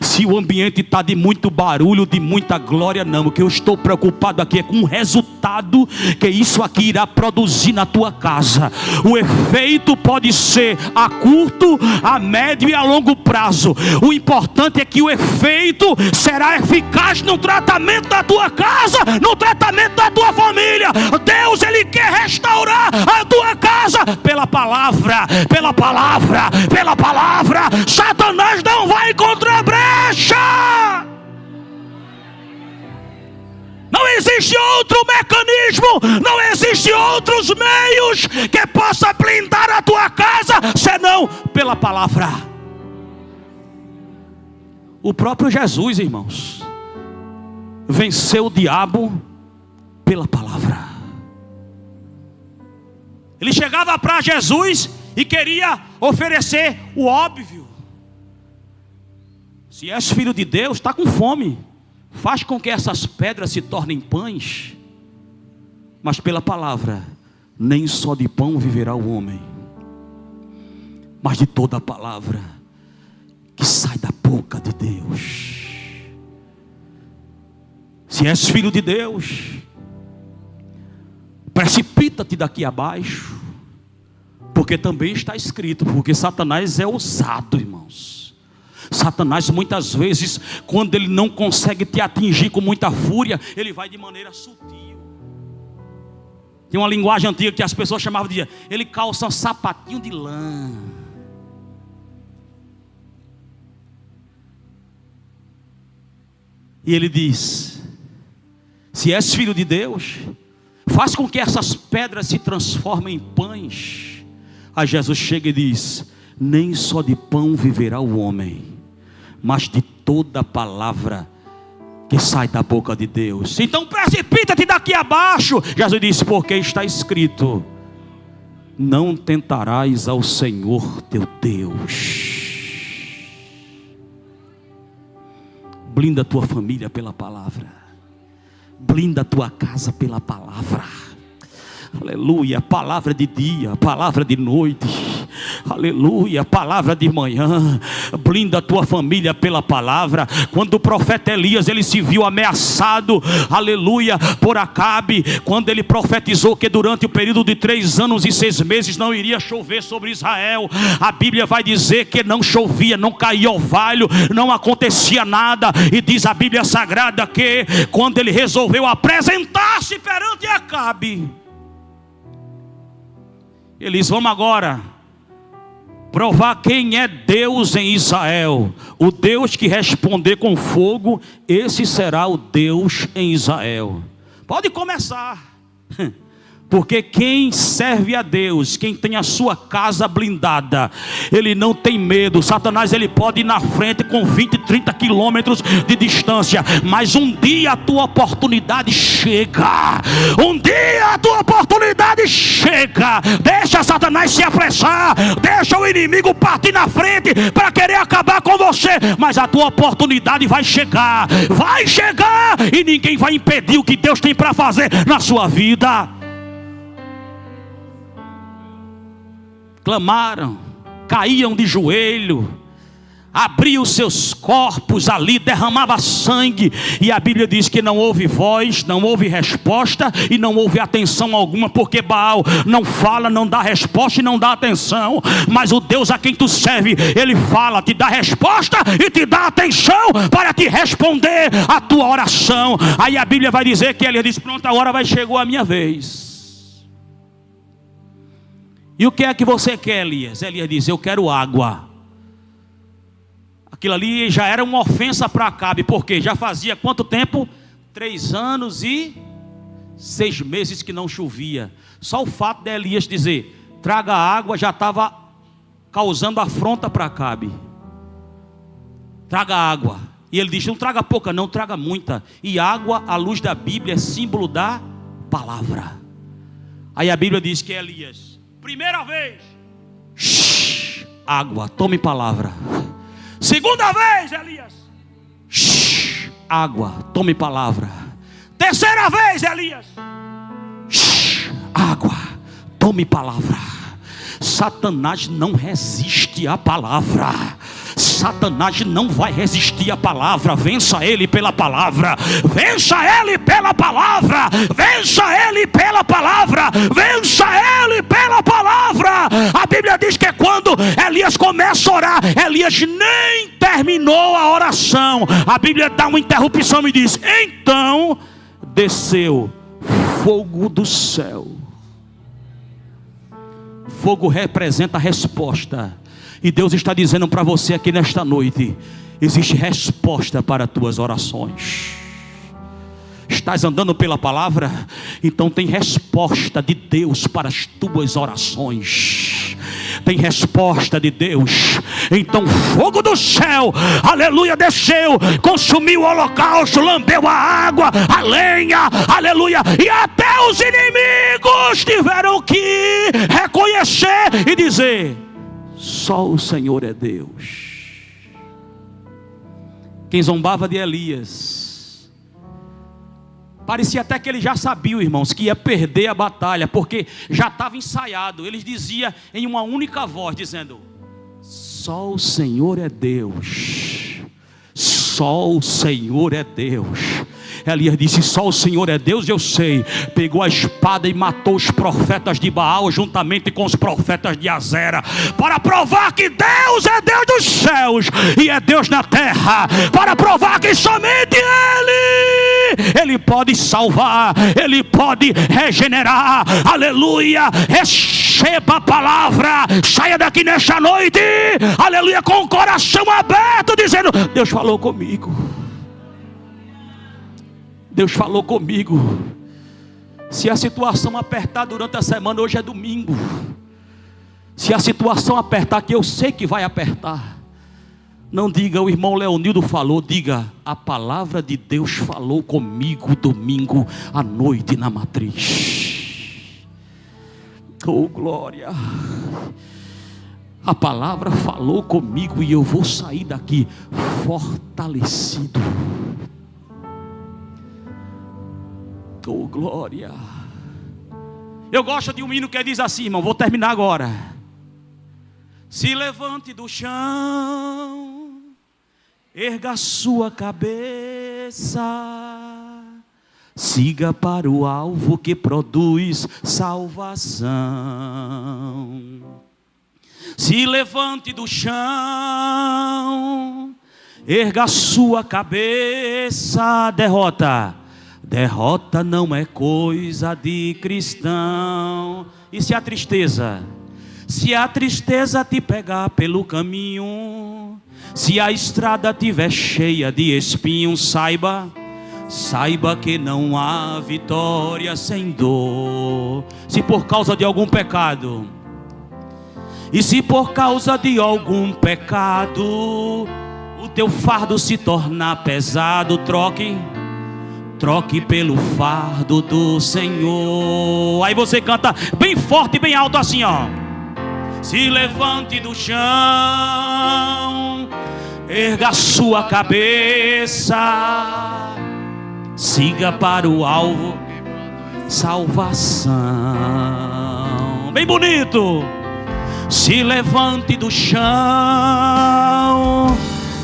Speaker 2: se o ambiente está de muito barulho, de muita glória, não. O que eu estou preocupado aqui é com o resultado que isso aqui irá produzir na tua casa. O efeito pode ser a curto, a médio e a longo prazo. O importante é que o efeito será eficaz no tratamento da tua casa, no tratamento da tua família. Deus, Ele quer restaurar a tua casa pela palavra, pela palavra, pela palavra. Satanás não vai encontrar brecha. Não existe outro mecanismo, não existe outros meios que possa blindar a tua casa, senão pela palavra. O próprio Jesus, irmãos, venceu o diabo pela palavra. Ele chegava para Jesus e queria oferecer o óbvio. Se és filho de Deus, está com fome, faz com que essas pedras se tornem pães. Mas pela palavra, nem só de pão viverá o homem, mas de toda a palavra que sai da boca de Deus. Se és filho de Deus, precipita-te daqui abaixo, porque também está escrito. Porque Satanás é ousado, irmãos. Satanás muitas vezes, quando ele não consegue te atingir com muita fúria, ele vai de maneira sutil. Tem uma linguagem antiga que as pessoas chamavam de: ele calça um sapatinho de lã. E ele diz: se és filho de Deus, faz com que essas pedras se transformem em pães. Aí Jesus chega e diz: nem só de pão viverá o homem, mas de toda palavra que sai da boca de Deus. Então precipita-te daqui abaixo. Jesus disse: porque está escrito: não tentarás ao Senhor teu Deus. Blinda a tua família pela palavra. Blinda a tua casa pela palavra. Aleluia. Palavra de dia, palavra de noite. Aleluia, palavra de manhã. Blinda a tua família pela palavra. Quando o profeta Elias, ele se viu ameaçado, aleluia, por Acabe, quando ele profetizou que durante o período de 3 anos e 6 meses não iria chover sobre Israel, a Bíblia vai dizer que não chovia, não caía orvalho, não acontecia nada. E diz a Bíblia Sagrada que quando ele resolveu apresentar-se perante Acabe, ele diz: vamos agora provar quem é Deus em Israel. O Deus que responder com fogo, esse será o Deus em Israel. Pode começar. Porque quem serve a Deus, quem tem a sua casa blindada, ele não tem medo. Satanás, ele pode ir na frente com 20, 30 quilômetros de distância, mas um dia a tua oportunidade chega. Um dia a tua oportunidade chega. Deixa Satanás se apressar, deixa o inimigo partir na frente para querer acabar com você, mas a tua oportunidade vai chegar e ninguém vai impedir o que Deus tem para fazer na sua vida. Clamaram, caíam de joelho, abriam seus corpos ali, derramava sangue, e a Bíblia diz que não houve voz, não houve resposta e não houve atenção alguma, porque Baal não fala, não dá resposta e não dá atenção, mas o Deus a quem tu serve, ele fala, te dá resposta e te dá atenção para te responder a tua oração. Aí a Bíblia vai dizer que ele diz: pronto, agora chegou a minha vez. E o que é que você quer, Elias? Elias diz: eu quero água. Aquilo ali já era uma ofensa para Acabe, porque já fazia quanto tempo? 3 anos e 6 meses que não chovia. Só o fato de Elias dizer: traga água, já estava causando afronta para Acabe. Traga água. E ele diz: não traga pouca não, traga muita. E água, à luz da Bíblia, é símbolo da palavra. Aí a Bíblia diz que Elias: primeira vez, água, tome palavra. Segunda vez, Elias, água, tome palavra. Terceira vez, Elias, água, tome palavra. Satanás não resiste à palavra. Satanás não vai resistir à palavra. Vença ele pela palavra. Vença ele pela palavra. Vença ele pela palavra. Vença ele pela palavra. A Bíblia diz que quando Elias começa a orar, Elias nem terminou a oração, a Bíblia dá uma interrupção e diz: então desceu fogo do céu. Fogo representa a resposta. E Deus está dizendo para você aqui nesta noite: existe resposta para as tuas orações. Estás andando pela palavra? Então tem resposta de Deus para as tuas orações. tem resposta de Deus. Então o fogo do céu, aleluia, desceu, consumiu o holocausto, lambeu a água, a lenha, aleluia, e até os inimigos tiveram que reconhecer e dizer: só o Senhor é Deus. Quem zombava de Elias, parecia até que ele já sabia, irmãos, que ia perder a batalha, porque já estava ensaiado. Eles diziam em uma única voz, dizendo: só o Senhor é Deus, só o Senhor é Deus. Elias disse: só o Senhor é Deus, eu sei. Pegou a espada e matou os profetas de Baal juntamente com os profetas de Azera, para provar que Deus é Deus dos céus e é Deus na terra, para provar que somente Ele pode salvar, Ele pode regenerar. Aleluia. Receba a palavra, saia daqui nesta noite, aleluia, com o coração aberto, dizendo: Deus falou comigo, Deus falou comigo. Se a situação apertar durante a semana, hoje é domingo, se a situação apertar, que eu sei que vai apertar, não diga: o irmão Leonildo falou, diga: a palavra de Deus falou comigo domingo à noite na matriz. Oh glória, a palavra falou comigo e eu vou sair daqui fortalecido. Oh glória. Eu gosto de um hino que diz assim, irmão, vou terminar agora: se levante do chão, erga sua cabeça, siga para o alvo que produz salvação. Se levante do chão, erga sua cabeça. Derrota não é coisa de cristão. E se a tristeza te pegar pelo caminho, se a estrada tiver cheia de espinhos, saiba que não há vitória sem dor. Se por causa de algum pecado, e se por causa de algum pecado o teu fardo se tornar pesado, troque pelo fardo do Senhor. Aí você canta bem forte, bem alto assim, ó: se levante do chão, erga sua cabeça, siga para o alvo, salvação. Bem bonito. Se levante do chão,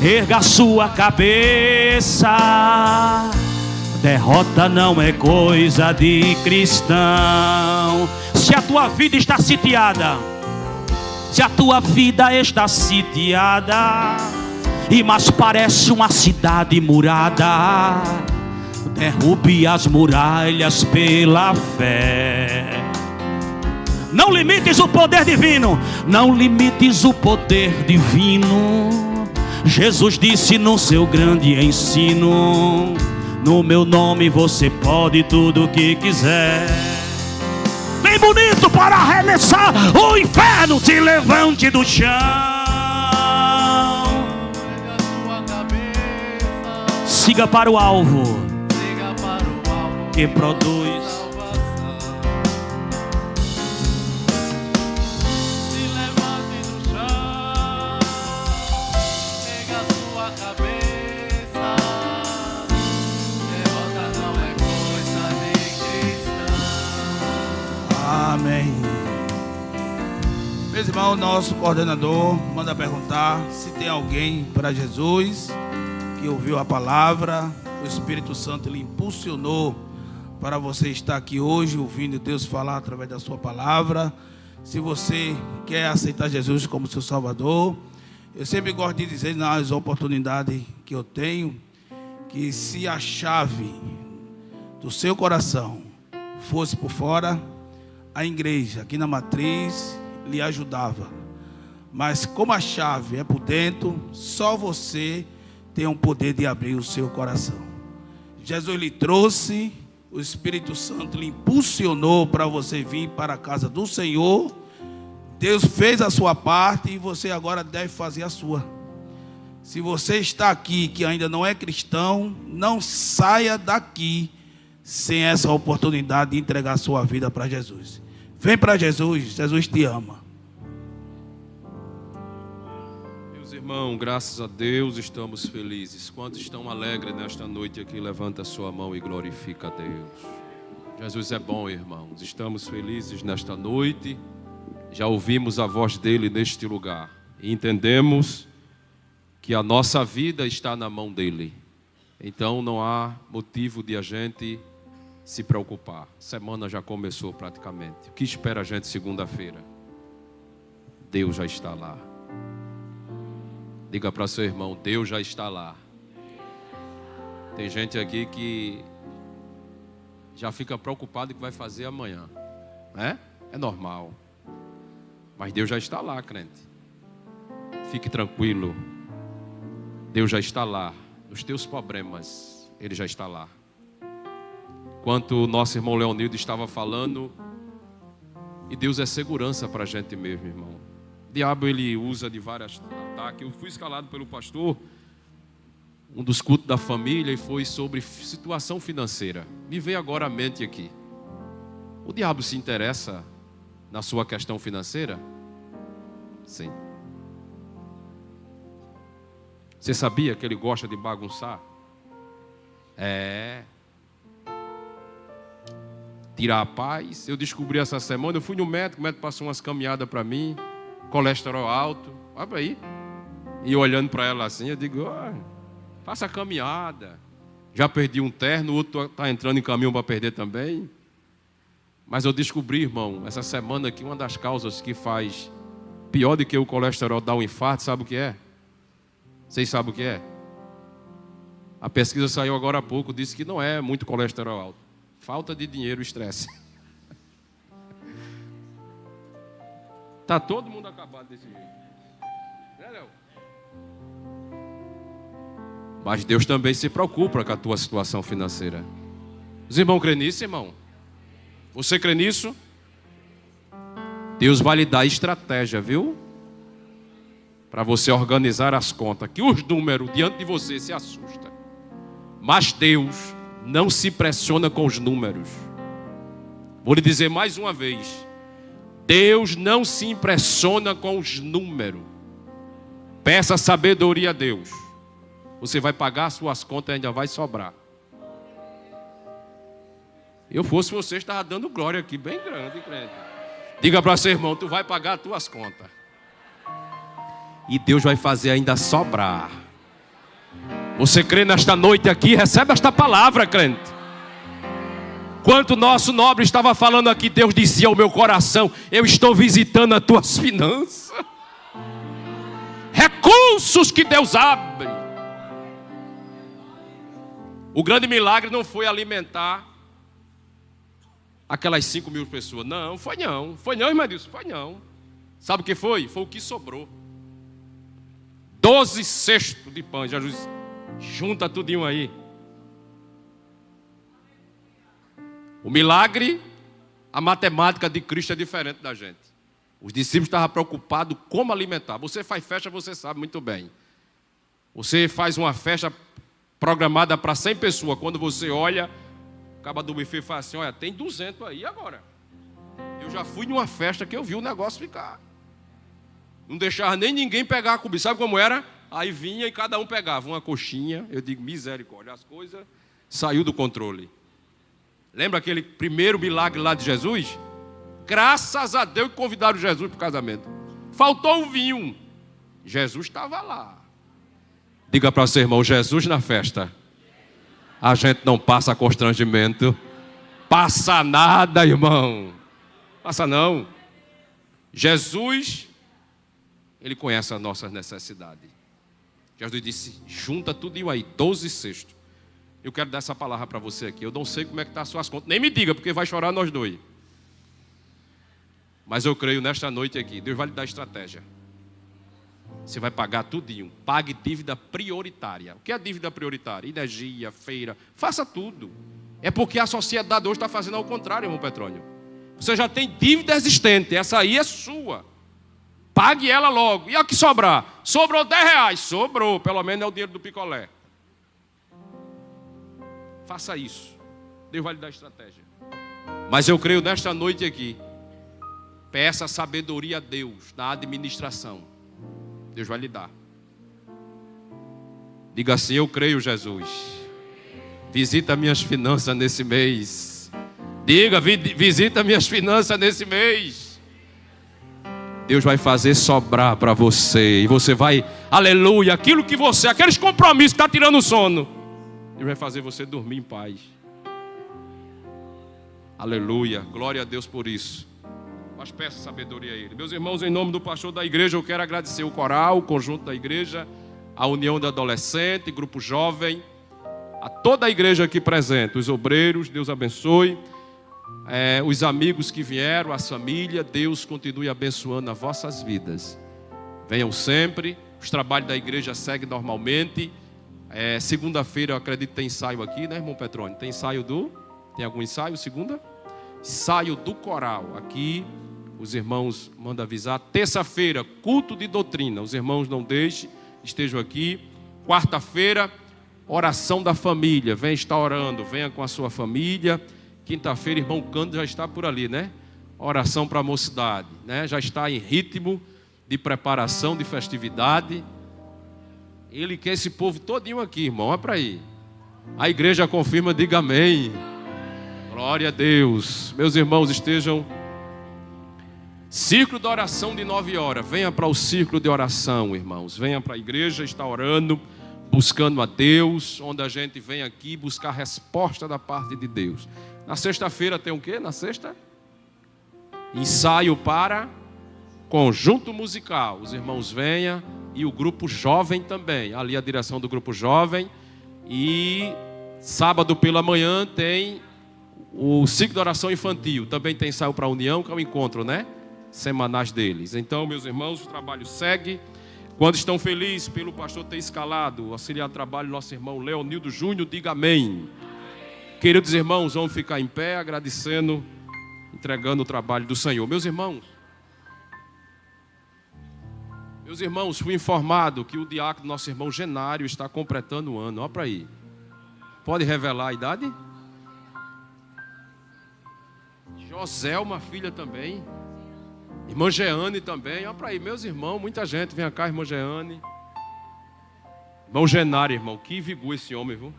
Speaker 2: erga sua cabeça, derrota não é coisa de cristão. Se a tua vida está sitiada, se a tua vida está sitiada, e mas parece uma cidade murada, derrube as muralhas pela fé. Não limites o poder divino, não limites o poder divino. Jesus disse no seu grande ensino: no meu nome você pode tudo o que quiser. Bem bonito para arremessar o inferno. Se levante do chão, siga para o alvo que produz.
Speaker 3: Se levante do chão, erga sua cabeça, derrota não é coisa de cristão.
Speaker 4: Amém. Meus irmãos, nosso coordenador manda perguntar se tem alguém para Jesus que ouviu a palavra, o Espírito Santo lhe impulsionou para você estar aqui hoje ouvindo Deus falar através da sua palavra. Se você quer aceitar Jesus como seu Salvador, eu sempre gosto de dizer nas oportunidades que eu tenho, que se a chave do seu coração fosse por fora, a igreja aqui na matriz lhe ajudava. Mas como a chave é por dentro, só você tem o poder de abrir o seu coração. Jesus lhe trouxe, o Espírito Santo lhe impulsionou para você vir para a casa do Senhor, Deus fez a sua parte e você agora deve fazer a sua. Se você está aqui que ainda não é cristão, não saia daqui sem essa oportunidade de entregar a sua vida para Jesus. Vem para Jesus, Jesus te ama.
Speaker 1: Meus irmãos, graças a Deus estamos felizes. Quantos estão alegres nesta noite aqui? Levanta a sua mão e glorifica a Deus. Jesus é bom, irmãos. Estamos felizes nesta noite. Já ouvimos a voz dele neste lugar. E entendemos que a nossa vida está na mão dele. Então não há motivo de a gente se preocupar. A semana já começou praticamente. O que espera a gente segunda-feira? Deus já está lá. Diga para seu irmão, Deus já está lá. Tem gente aqui que já fica preocupado com o que vai fazer amanhã, né? É normal. Mas Deus já está lá, crente. Fique tranquilo. Deus já está lá. Nos teus problemas, Ele já está lá. Enquanto o nosso irmão Leonildo estava falando, e Deus é segurança para a gente mesmo, irmão. O diabo, ele usa de vários ataques. Eu fui escalado pelo pastor, um dos cultos da família, e foi sobre situação financeira. Me veio agora à mente aqui. O diabo se interessa na sua questão financeira? Sim. Você sabia que ele gosta de bagunçar? Tirar a paz. Eu descobri essa semana, eu fui no médico, o médico passou umas caminhadas para mim, colesterol alto, olha aí. E olhando para ela assim, eu digo, faça a caminhada. Já perdi um terno, o outro está entrando em caminho para perder também. Mas eu descobri, irmão, essa semana que uma das causas que faz pior do que o colesterol dar um infarto, sabe o que é? Vocês sabem o que é? A pesquisa saiu agora há pouco, disse que não é muito colesterol alto. Falta de dinheiro, estresse. Está todo mundo acabado desse jeito. Né, Léo? Mas Deus também se preocupa com a tua situação financeira. Os irmãos crêem nisso, irmão? Você crê nisso? Deus vai lhe dar estratégia, viu? Para você organizar as contas. Que os números diante de você se assustam. Mas Deus não se pressiona com os números. Vou lhe dizer mais uma vez. Deus não se impressiona com os números. Peça sabedoria a Deus. Você vai pagar as suas contas e ainda vai sobrar. Eu fosse você, estava dando glória aqui, bem grande, crente. Diga para seu irmão, tu vai pagar as tuas contas. E Deus vai fazer ainda sobrar. Você crê nesta noite aqui? Recebe esta palavra, crente. Quanto o nosso nobre estava falando aqui, Deus dizia ao meu coração, eu estou visitando as tuas finanças. Recursos que Deus abre. O grande milagre não foi alimentar aquelas 5.000 pessoas. Não, foi não. Foi não, irmã Dilson, foi não. Sabe o que foi? Foi o que sobrou. 12 cestos de pão. Jesus, junta tudinho aí. O milagre, a matemática de Cristo é diferente da gente. Os discípulos estavam preocupados como alimentar. Você faz festa, você sabe muito bem. Você faz uma festa programada para 100 pessoas. Quando você olha, o cabo do buffet fala assim, olha, tem 200 aí agora. Eu já fui numa festa que eu vi o negócio ficar. Não deixava nem ninguém pegar a comida. Sabe como era? Aí vinha e cada um pegava uma coxinha. Eu digo, misericórdia, as coisas saiu do controle. Lembra aquele primeiro milagre lá de Jesus? Graças a Deus que convidaram Jesus para o casamento. Faltou o vinho. Jesus estava lá. Diga para o seu irmão, Jesus na festa. A gente não passa constrangimento. Passa nada, irmão. Passa não. Jesus, Ele conhece as nossas necessidades. Jesus disse, junta tudo aí, 12 cestos. Eu quero dar essa palavra para você aqui. Eu não sei como é que estão as suas contas. Nem me diga, porque vai chorar nós dois. Mas eu creio nesta noite aqui, Deus vai lhe dar estratégia. Você vai pagar tudinho. Pague dívida prioritária. O que é dívida prioritária? Energia, feira, faça tudo. É porque a sociedade hoje está fazendo ao contrário, irmão Petrônio. Você já tem dívida existente, essa aí é sua. pague ela logo. E o que sobrar? Sobrou R$10. Sobrou, pelo menos é o dinheiro do picolé. Faça isso. Deus vai lhe dar estratégia. Mas eu creio nesta noite aqui, peça sabedoria a Deus na administração. Deus vai lhe dar. Diga assim: eu creio, Jesus. Visita minhas finanças nesse mês. Diga: visita minhas finanças nesse mês. Deus vai fazer sobrar para você. E você vai, aleluia, aquilo que você, aqueles compromissos que está tirando o sono, Deus vai fazer você dormir em paz. Aleluia, glória a Deus por isso. Mas peça sabedoria a Ele. Meus irmãos, em nome do pastor da igreja, eu quero agradecer o coral, o conjunto da igreja, a união da adolescente, grupo jovem, a toda a igreja aqui presente, os obreiros, Deus abençoe, os amigos que vieram, as famílias, Deus continue abençoando as vossas vidas. Venham sempre, os trabalhos da igreja seguem normalmente. Segunda-feira, eu acredito que tem ensaio aqui, né, irmão Petrônio? Tem ensaio tem algum ensaio, segunda? Ensaio do coral, aqui. Os irmãos mandam avisar. Terça-feira, culto de doutrina. Os irmãos não deixem, estejam aqui. Quarta-feira, oração da família. Venha estar orando, venha com a sua família. Quinta-feira, irmão Cândido já está por ali, né? Oração para a mocidade, né? Já está em ritmo de preparação, de festividade. Ele quer esse povo todinho aqui, irmão. Olha para aí. A igreja confirma, diga amém. Glória a Deus. Meus irmãos, estejam... Círculo de oração de 9 horas. Venha para o círculo de oração, irmãos. Venha para a igreja, está orando, buscando a Deus, onde a gente vem aqui buscar resposta da parte de Deus. Na sexta-feira tem o quê? Na sexta? Ensaio para conjunto musical. Os irmãos venham e o grupo jovem também. Ali a direção do grupo jovem. E sábado pela manhã tem o ciclo de oração infantil. Também tem ensaio para a união, que é o encontro, né? Semanais deles. Então, meus irmãos, o trabalho segue. Quando estão felizes pelo pastor ter escalado o auxiliar de trabalho, nosso irmão Leonildo Júnior, diga amém. Queridos irmãos, vamos ficar em pé, agradecendo, entregando o trabalho do Senhor. Meus irmãos, fui informado que o diácono, nosso irmão Genário, está completando um ano. Olha para aí. Pode revelar a idade? Joselma, filha também. Irmã Jeane também, olha para aí, meus irmãos, muita gente, vem cá, irmã Jeane. Irmão Genário, irmão, que vigor esse homem, viu?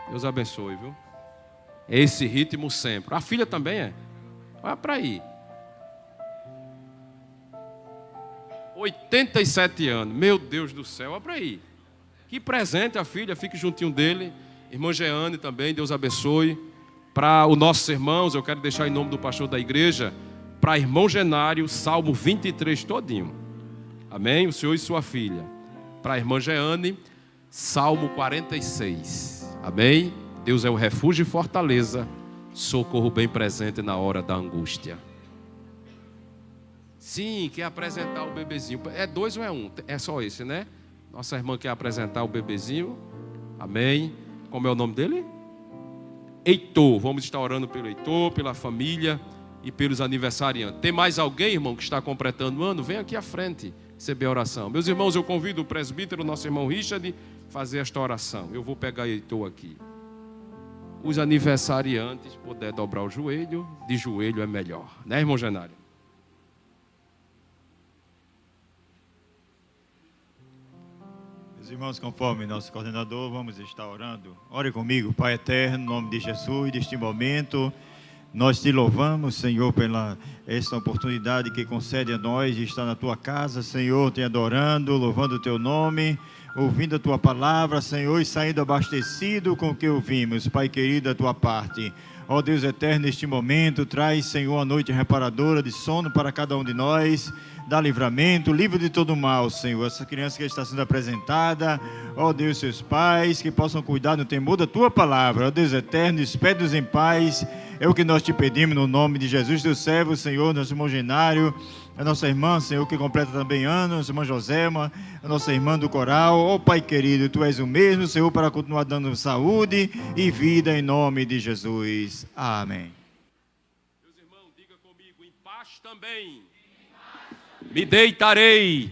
Speaker 1: Deus abençoe, viu? É esse ritmo sempre. A filha também é. Olha para aí. 87 anos, meu Deus do céu, olha para aí. Que presente a filha, fique juntinho dele. Irmã Jeane também, Deus abençoe. Para os nossos irmãos, eu quero deixar em nome do pastor da igreja, para irmão Genário, Salmo 23 todinho. Amém? O senhor e sua filha. Para a irmã Jeane, Salmo 46. Amém? Deus é o refúgio e fortaleza, socorro bem presente na hora da angústia. Sim, quer apresentar o bebezinho. É 2 ou é 1? É só esse, né? Nossa irmã quer apresentar o bebezinho. Amém? Como é o nome dele? Heitor. Vamos estar orando pelo Heitor, pela família e pelos aniversariantes. Tem mais alguém, irmão, que está completando o ano? Vem aqui à frente receber a oração. Meus irmãos, eu convido o presbítero, nosso irmão Richard, a fazer esta oração. Eu vou pegar Heitor aqui. Os aniversariantes, puder dobrar o joelho, de joelho é melhor. Né, irmão Genário?
Speaker 5: Meus irmãos, conforme nosso coordenador, vamos estar orando. Ore comigo, Pai eterno, em nome de Jesus, neste momento. Nós te louvamos, Senhor, pela esta oportunidade que concede a nós de estar na tua casa, Senhor, te adorando, louvando o teu nome, ouvindo a tua palavra, Senhor, e saindo abastecido com o que ouvimos, Pai querido, da tua parte. Ó Deus eterno, neste momento, traz, Senhor, a noite reparadora de sono para cada um de nós, dá livramento, livre de todo mal, Senhor. Essa criança que está sendo apresentada, ó Deus, seus pais, que possam cuidar no temor da tua palavra, ó Deus eterno, despede-nos em paz, é o que nós te pedimos no nome de Jesus, teu servo, Senhor, nosso irmão Genário, a nossa irmã, Senhor, que completa também anos, nossa irmã Joselma, a nossa irmã do coral, ó Pai querido, tu és o mesmo, Senhor, para continuar dando saúde e vida em nome de Jesus. Amém.
Speaker 1: Meus irmãos, diga comigo, em paz também. me deitarei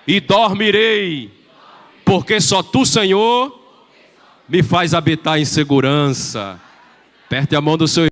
Speaker 1: e dormirei, porque só tu, Senhor, me faz habitar em segurança. Aperte a mão do seu